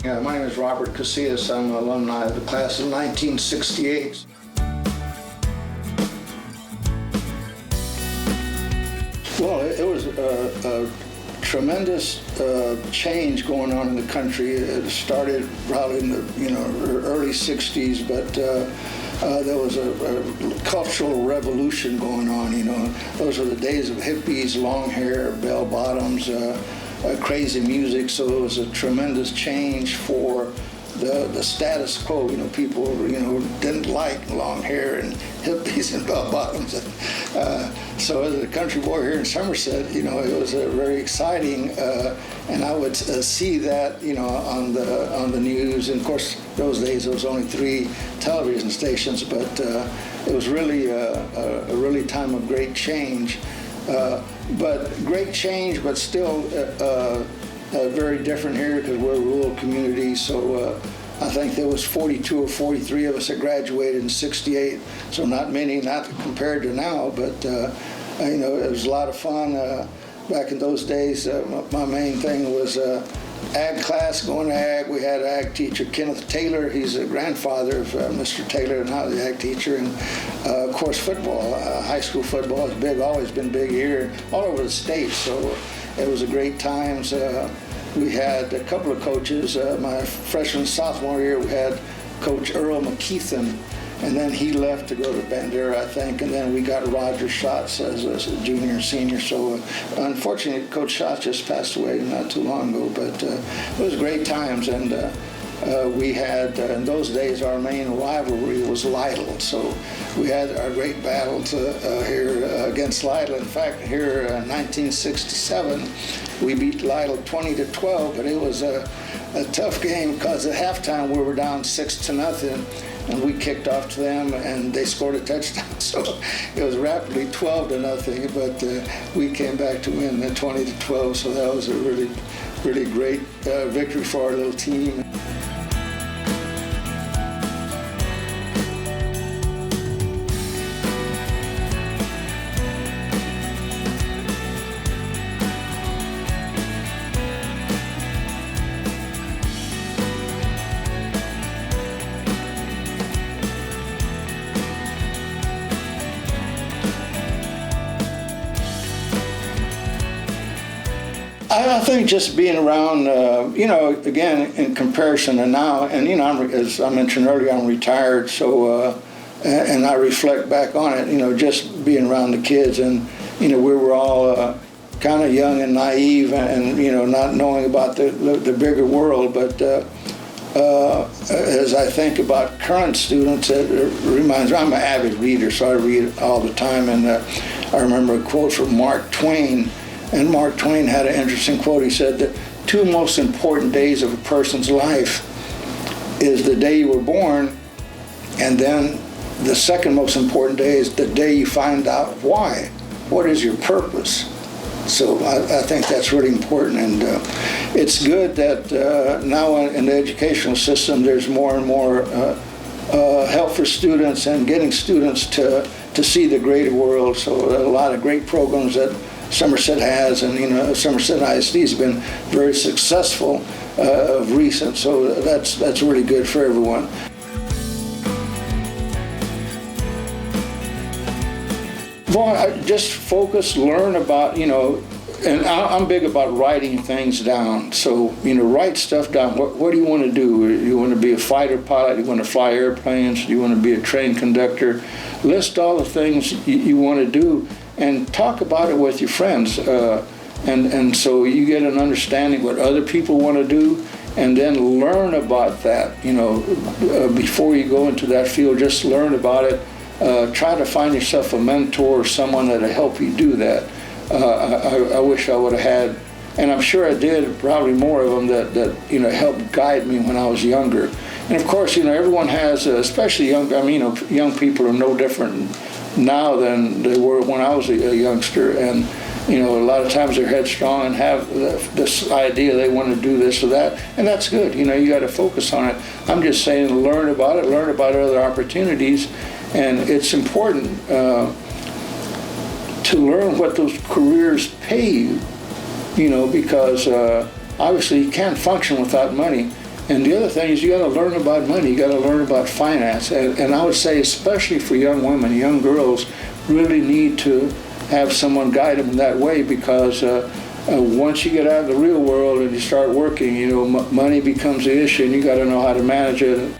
Yeah, my name is Robert Casillas. I'm an alumni of the class of 1968. Well, it was a tremendous change going on in the country. It started probably in the early 60s, but there was a cultural revolution going on. Those were the days of hippies, long hair, bell bottoms, crazy music. So it was a tremendous change for the status quo. People didn't like long hair and hippies and bell bottoms. So as a country boy here in Somerset, it was very exciting, and I would see that on the news. And of course, those days there was only 3 television stations, but it was really a really time of great change. But great change, but still very different here because we're a rural community. So I think there was 42 or 43 of us that graduated in '68. So not many, not compared to now, but it was a lot of fun. Back in those days, my main thing was ag class, going to ag. We had ag teacher Kenneth Taylor. He's the grandfather of Mr. Taylor, now the ag teacher. And of course, football, high school football is big, always been big here, all over the state. So it was a great times. We had a couple of coaches. My freshman, sophomore year, we had Coach Earl McKeithen, and then he left to go to Bandera, I think, and then we got Roger Schatz as a junior and senior. So unfortunately, Coach Schatz just passed away not too long ago, but it was great times. And we had, in those days, our main rivalry was Lytle. So we had our great battles here against Lytle. In fact, here in 1967, we beat Lytle 20-12, but it was a tough game because at halftime we were down 6-0, and we kicked off to them, and they scored a touchdown. So it was rapidly 12-0, but we came back to win 20-12. So that was a really, really great victory for our little team. I think just being around, again, in comparison to now, and, as I mentioned earlier, I'm retired, so, and I reflect back on it, just being around the kids, and, we were all kind of young and naive and, not knowing about the bigger world, but as I think about current students, it reminds me, I'm an avid reader, so I read all the time, and I remember a quote from Mark Twain. And Mark Twain had an interesting quote. He said that 2 most important days of a person's life is the day you were born, and then the second most important day is the day you find out why. What is your purpose? So I think that's really important, and it's good that now in the educational system there's more and more help for students and getting students to see the greater world. So a lot of great programs that Somerset has, and Somerset ISD has been very successful of recent, so that's really good for everyone. Well, I just focus, learn about, and I'm big about writing things down. So, write stuff down. What do you want to do? Do you want to be a fighter pilot? Do you want to fly airplanes? Do you want to be a train conductor? List all the things you want to do, and talk about it with your friends, and so you get an understanding what other people want to do, and then learn about that. Before you go into that field, just learn about it. Try to find yourself a mentor or someone that'll help you do that. I wish I would have had, and I'm sure I did, probably more of them that helped guide me when I was younger. And of course, everyone has, especially young people are no different now than they were when I was a youngster, and a lot of times they're headstrong and have this idea they want to do this or that, and that's good. You got to focus on it. I'm just saying, learn about it, learn about other opportunities, and it's important to learn what those careers pay you, because obviously you can't function without money. And the other thing is you got to learn about money. You got to learn about finance. And I would say, especially for young women, young girls really need to have someone guide them in that way, because once you get out of the real world and you start working, money becomes the issue, and you got to know how to manage it.